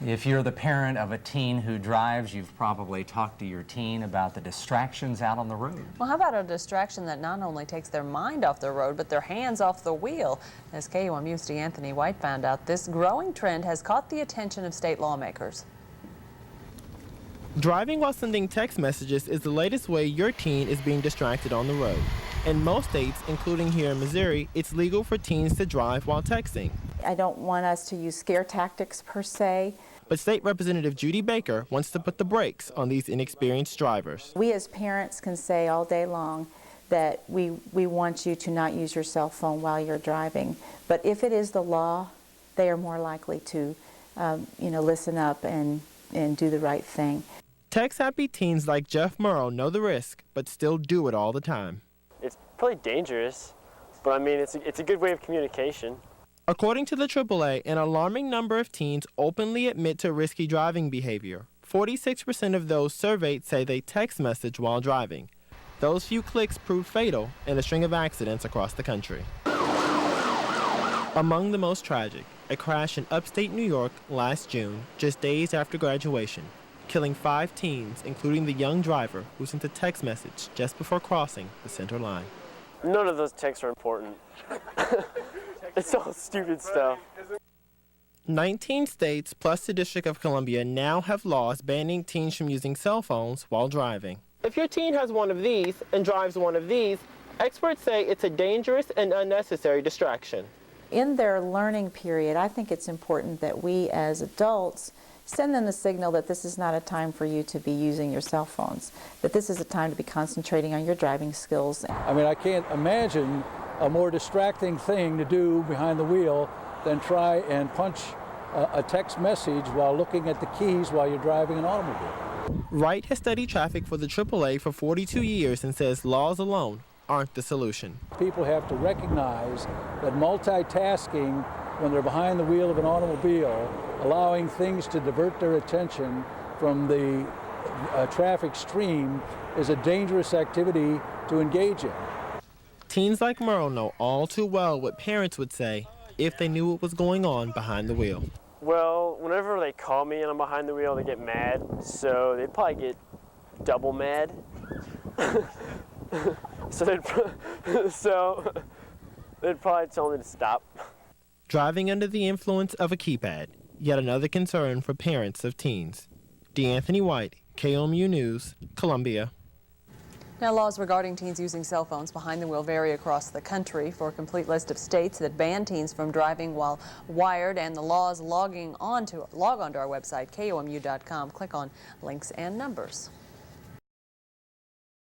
If you're the parent of a teen who drives, you've probably talked to your teen about the distractions out on the road. Well, how about a distraction that not only takes their mind off the road, but their hands off the wheel? As KUMU's D'Anthony White found out, this growing trend has caught the attention of state lawmakers. Driving while sending text messages is the latest way your teen is being distracted on the road. In most states, including here in Missouri, it's legal for teens to drive while texting. I don't want us to use scare tactics per se. But State Representative Judy Baker wants to put the brakes on these inexperienced drivers. We as parents can say all day long that we want you to not use your cell phone while you're driving. But if it is the law, they are more likely to listen up and do the right thing. Tech-happy teens like Jeff Murrow know the risk, but still do it all the time. It's probably dangerous, but I mean, it's a good way of communication. According to the AAA, an alarming number of teens openly admit to risky driving behavior. 46% of those surveyed say they text message while driving. Those few clicks proved fatal in a string of accidents across the country. Among the most tragic, a crash in upstate New York last June, just days after graduation, killing 5 teens, including the young driver who sent a text message just before crossing the center line. None of those texts are important. It's all stupid stuff. 19 states plus the District of Columbia now have laws banning teens from using cell phones while driving. If your teen has one of these and drives one of these, experts say it's a dangerous and unnecessary distraction. In their learning period, I think it's important that we as adults send them the signal that this is not a time for you to be using your cell phones, that this is a time to be concentrating on your driving skills. I mean, I can't imagine a more distracting thing to do behind the wheel than try and punch a text message while looking at the keys while you're driving an automobile. Wright has studied traffic for the AAA for 42 years and says laws alone aren't the solution. People have to recognize that multitasking when they're behind the wheel of an automobile, allowing things to divert their attention from the traffic stream, is a dangerous activity to engage in. Teens like Merle know all too well what parents would say if they knew what was going on behind the wheel. Well, whenever they call me and I'm behind the wheel, they get mad, so they'd probably get double mad. so they'd probably tell me to stop. Driving under the influence of a keypad, yet another concern for parents of teens. D'Anthony White, KUMU News, Columbia. Now, laws regarding teens using cell phones behind the wheel vary across the country. For a complete list of states that ban teens from driving while wired and the laws, log on to our website, KUMU.com. Click on links and numbers.